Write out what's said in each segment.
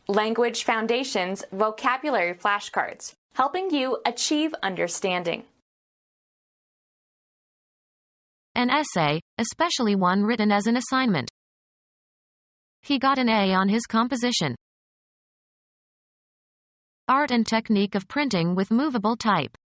Language Foundations Vocabulary Flashcards, helping you achieve understanding. An essay, especially one written as an assignment. He got an A on his composition. Art and technique of printing with movable type.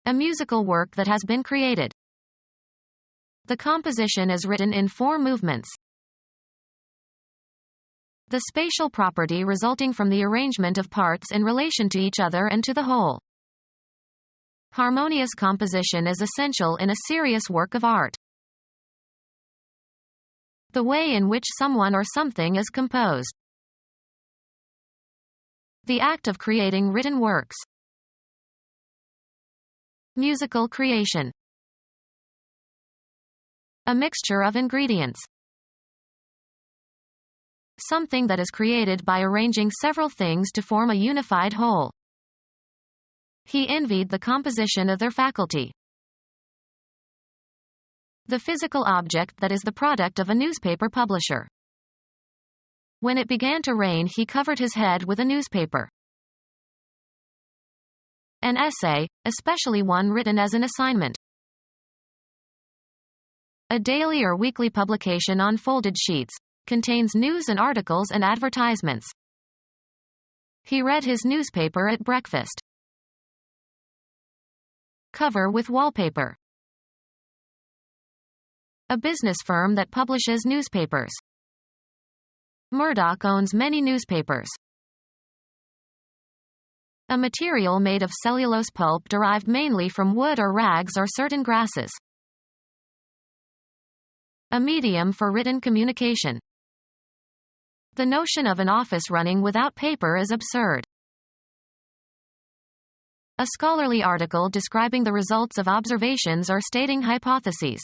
A musical work that has been created. The composition is written in 4 movements. The spatial property resulting from the arrangement of parts in relation to each other and to the whole. Harmonious composition is essential in a serious work of art. The way in which someone or something is composed. The act of creating written works. Musical creation. A mixture of ingredients. Something that is created by arranging several things to form a unified whole. He envied the composition of their faculty. The physical object that is the product of a newspaper publisher. When it began to rain, he covered his head with a newspaper. An essay, especially one written as an assignment. A daily or weekly publication on folded sheets, contains news and articles and advertisements. He read his newspaper at breakfast. Cover with wallpaper. A business firm that publishes newspapers. Murdoch owns many newspapers. A material made of cellulose pulp derived mainly from wood or rags or certain grasses. A medium for written communication. The notion of an office running without paper is absurd. A scholarly article describing the results of observations or stating hypotheses.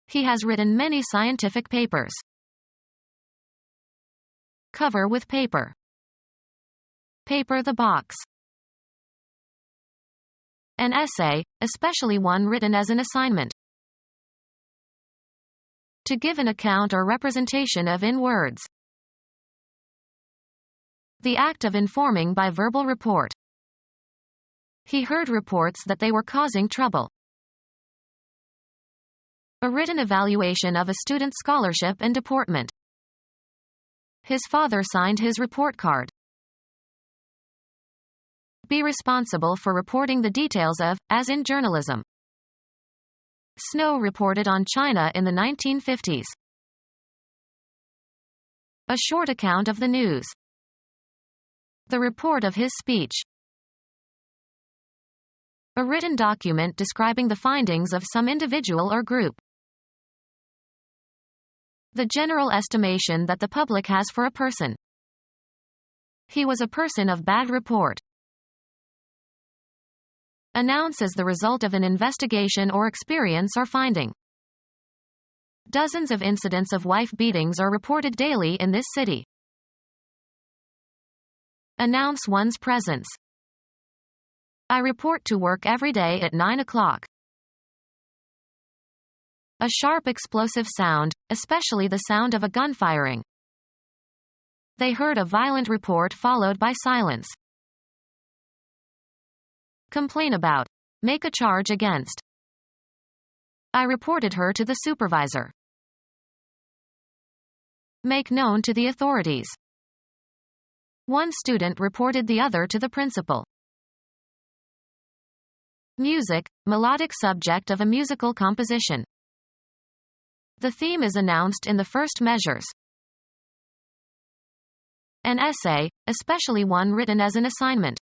He has written many scientific papers. Cover with paper. Paper the box. An essay, especially one written as an assignment. To give an account or representation of in words. The act of informing by verbal report. He heard reports that they were causing trouble. A written evaluation of a student's scholarship and deportment. His father signed his report card. Be responsible for reporting the details of, as in journalism. Snow reported on China in the 1950s. A short account of the news. The report of his speech. A written document describing the findings of some individual or group. The general estimation that the public has for a person. He was a person of bad report. Announce as the result of an investigation or experience or finding. Dozens of incidents of wife beatings are reported daily in this city. Announce one's presence. I report to work every day at 9 o'clock. A sharp explosive sound, especially the sound of a gun firing. They heard a violent report followed by silence. Complain about. Make a charge against. I reported her to the supervisor. Make known to the authorities. One student reported the other to the principal. Music, melodic subject of a musical composition. The theme is announced in the first measures. An essay, especially one written as an assignment.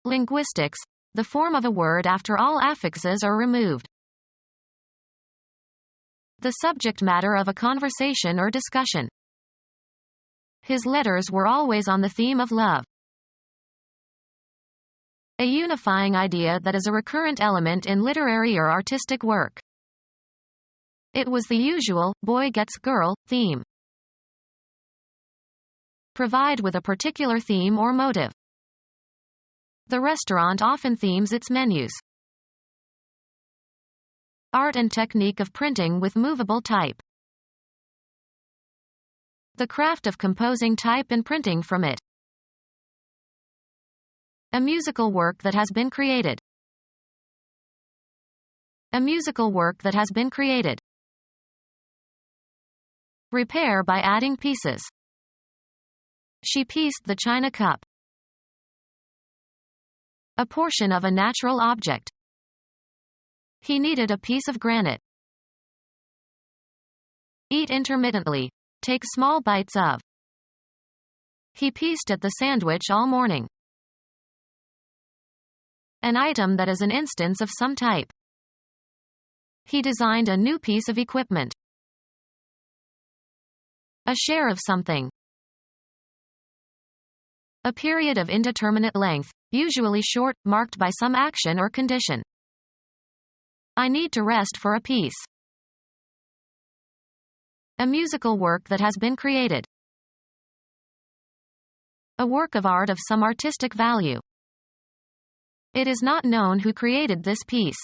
Linguistics, the form of a word after all affixes are removed. The subject matter of a conversation or discussion. His letters were always on the theme of love. A unifying idea that is a recurrent element in literary or artistic work. It was the usual, boy gets girl, theme. Provide with a particular theme or motive. The restaurant often themes its menus. Art and technique of printing with movable type. The craft of composing type and printing from it. A musical work that has been created. A musical work that has been created. Repair by adding pieces. She pieced the china cup. A portion of a natural object. He needed a piece of granite. Eat intermittently. Take small bites of. He pieced at the sandwich all morning. An item that is an instance of some type. He designed a new piece of equipment. A share of something. A period of indeterminate length, usually short, marked by some action or condition. I need to rest for a piece. A musical work that has been created. A work of art of some artistic value. It is not known who created this piece.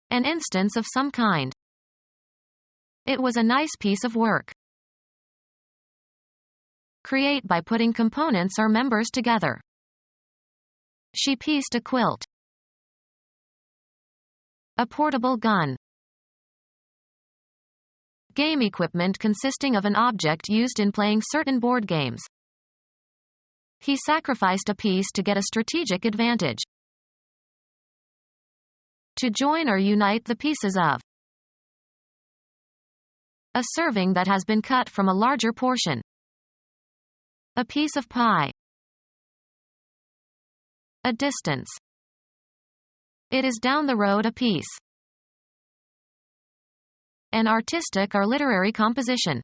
An instance of some kind. It was a nice piece of work. Create by putting components or members together. She pieced a quilt. A portable gun. Game equipment consisting of an object used in playing certain board games. He sacrificed a piece to get a strategic advantage. To join or unite the pieces of. A serving that has been cut from a larger portion. A piece of pie. A distance. It is down the road a piece. An artistic or literary composition.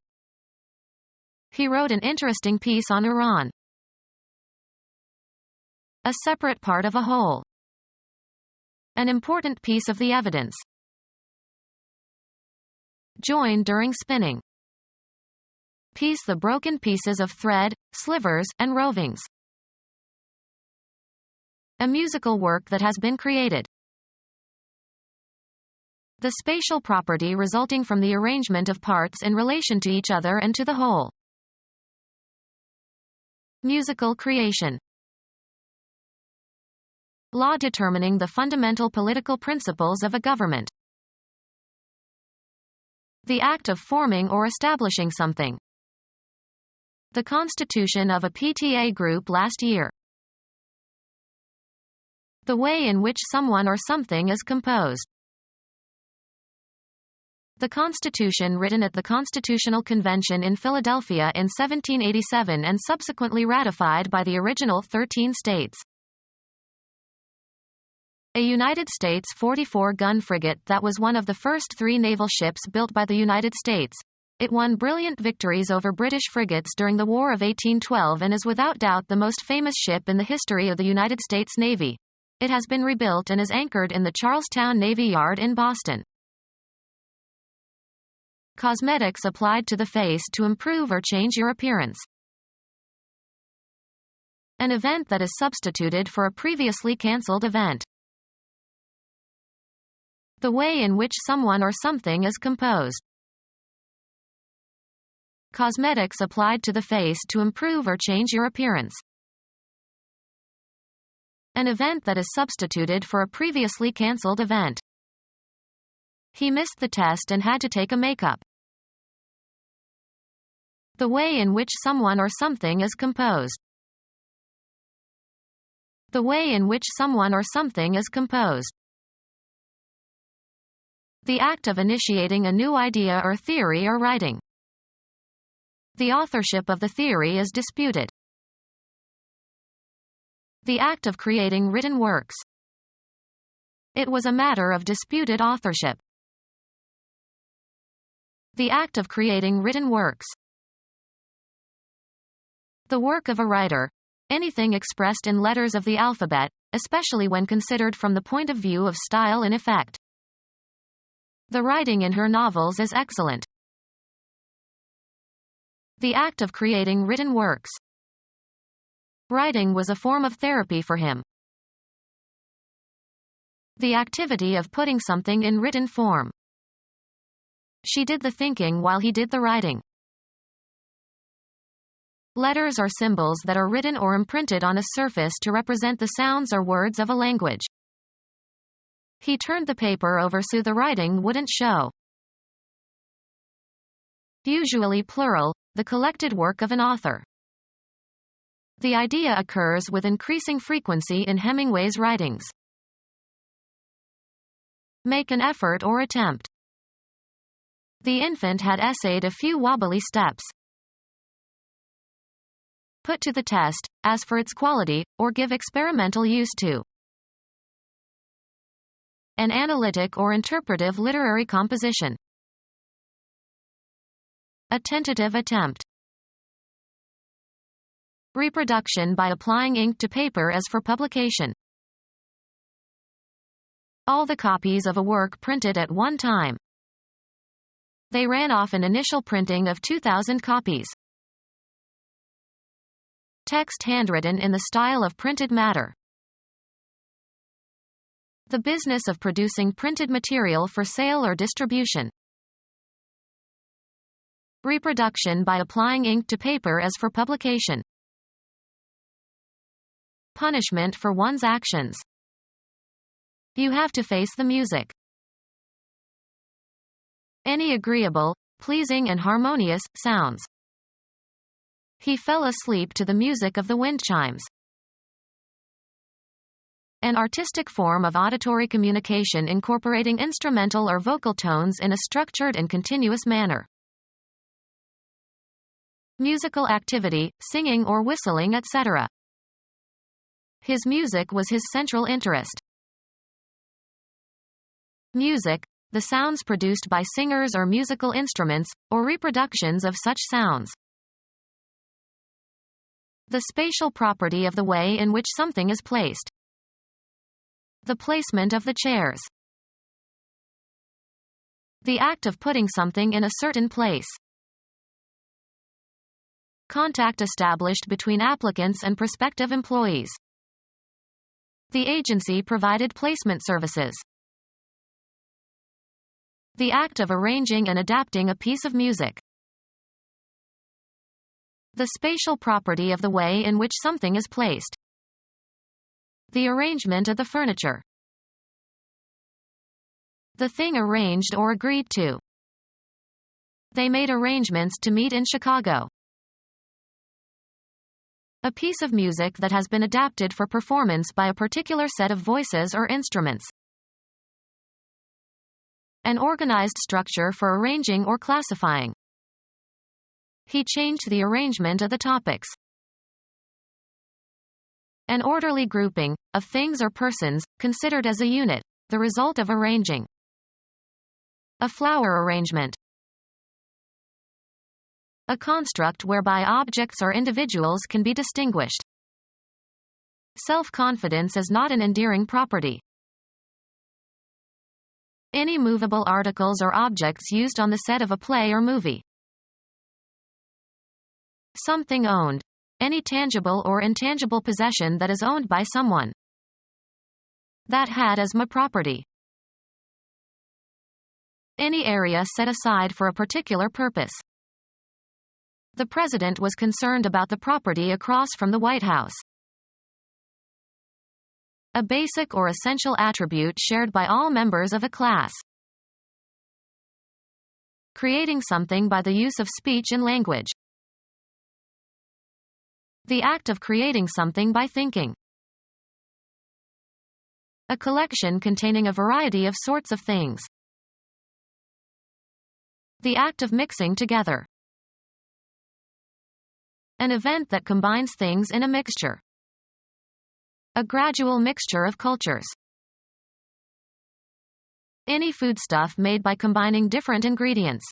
He wrote an interesting piece on Iran. A separate part of a whole. An important piece of the evidence. Join during spinning. Piece the broken pieces of thread, slivers, and rovings. A musical work that has been created. The spatial property resulting from the arrangement of parts in relation to each other and to the whole. Musical creation. Law determining the fundamental political principles of a government. The act of forming or establishing something. The constitution of a PTA group last year. The way in which someone or something is composed. The Constitution written at the Constitutional Convention in Philadelphia in 1787 and subsequently ratified by the original 13 states. A United States 44-gun frigate that was one of the first 3 naval ships built by the United States. It won brilliant victories over British frigates during the War of 1812 and is without doubt the most famous ship in the history of the United States Navy. It has been rebuilt and is anchored in the Charlestown Navy Yard in Boston. Cosmetics applied to the face to improve or change your appearance. An event that is substituted for a previously cancelled event. The way in which someone or something is composed. Cosmetics applied to the face to improve or change your appearance. An event that is substituted for a previously cancelled event. He missed the test and had to take a makeup. The way in which someone or something is composed. The way in which someone or something is composed. The act of initiating a new idea or theory or writing. The authorship of the theory is disputed. The act of creating written works. It was a matter of disputed authorship. The act of creating written works. The work of a writer. Anything expressed in letters of the alphabet, especially when considered from the point of view of style and effect. The writing in her novels is excellent. The act of creating written works. Writing was a form of therapy for him. The activity of putting something in written form. She did the thinking while he did the writing. Letters are symbols that are written or imprinted on a surface to represent the sounds or words of a language. He turned the paper over so the writing wouldn't show. Usually plural, the collected work of an author. The idea occurs with increasing frequency in Hemingway's writings. Make an effort or attempt. The infant had essayed a few wobbly steps. Put to the test, as for its quality, or give experimental use to. An analytic or interpretive literary composition. A tentative attempt. Reproduction by applying ink to paper as for publication. All the copies of a work printed at one time. They ran off an initial printing of 2,000 copies. Text handwritten in the style of printed matter. The business of producing printed material for sale or distribution. Reproduction by applying ink to paper as for publication. Punishment for one's actions. You have to face the music. Any agreeable, pleasing and harmonious sounds. He fell asleep to the music of the wind chimes. An artistic form of auditory communication incorporating instrumental or vocal tones in a structured and continuous manner. Musical activity, singing or whistling, etc. His music was his central interest. Music, the sounds produced by singers or musical instruments, or reproductions of such sounds. The spatial property of the way in which something is placed. The placement of the chairs. The act of putting something in a certain place. Contact established between applicants and prospective employees. The agency provided placement services. The act of arranging and adapting a piece of music. The spatial property of the way in which something is placed. The arrangement of the furniture. The thing arranged or agreed to. They made arrangements to meet in Chicago. A piece of music that has been adapted for performance by a particular set of voices or instruments. An organized structure for arranging or classifying. He changed the arrangement of the topics. An orderly grouping, of things or persons, considered as a unit, the result of arranging. A flower arrangement. A construct whereby objects or individuals can be distinguished. Self-confidence is not an endearing property. Any movable articles or objects used on the set of a play or movie. Something owned. Any tangible or intangible possession that is owned by someone. That had as my property. Any area set aside for a particular purpose. The president was concerned about the property across from the White House. A basic or essential attribute shared by all members of a class. Creating something by the use of speech and language. The act of creating something by thinking. A collection containing a variety of sorts of things. The act of mixing together. An event that combines things in a mixture. A gradual mixture of cultures. Any foodstuff made by combining different ingredients.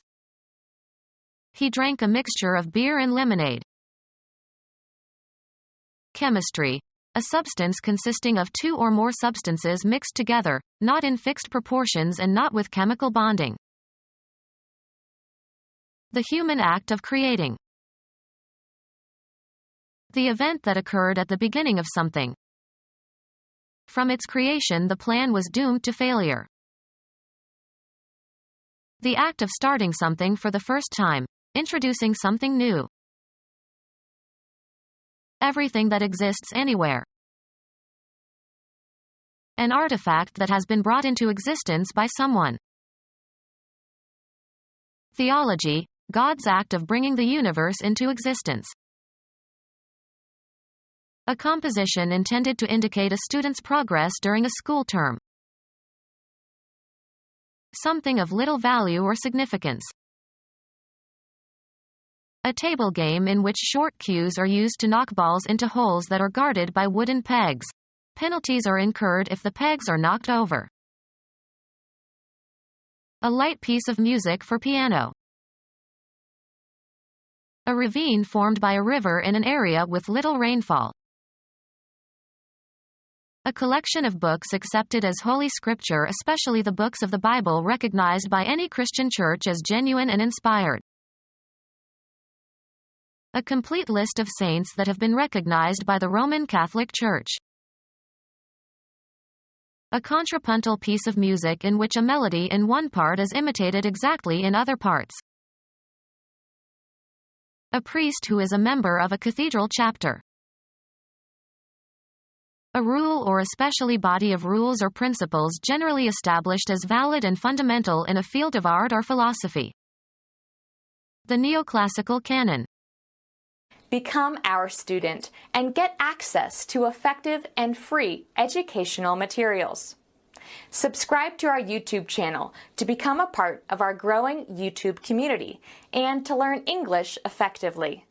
He drank a mixture of beer and lemonade. Chemistry. A substance consisting of two or more substances mixed together, not in fixed proportions and not with chemical bonding. The human act of creating. The event that occurred at the beginning of something. From its creation the plan was doomed to failure. The act of starting something for the first time, introducing something new. Everything that exists anywhere. An artifact that has been brought into existence by someone. Theology, God's act of bringing the universe into existence. A composition intended to indicate a student's progress during a school term. Something of little value or significance. A table game in which short cues are used to knock balls into holes that are guarded by wooden pegs. Penalties are incurred if the pegs are knocked over. A light piece of music for piano. A ravine formed by a river in an area with little rainfall. A collection of books accepted as Holy Scripture, especially the books of the Bible recognized by any Christian church as genuine and inspired. A complete list of saints that have been recognized by the Roman Catholic Church. A contrapuntal piece of music in which a melody in one part is imitated exactly in other parts. A priest who is a member of a cathedral chapter. A rule or especially body of rules or principles generally established as valid and fundamental in a field of art or philosophy. The neoclassical canon. Become our student and get access to effective and free educational materials. Subscribe to our YouTube channel to become a part of our growing YouTube community and to learn English effectively.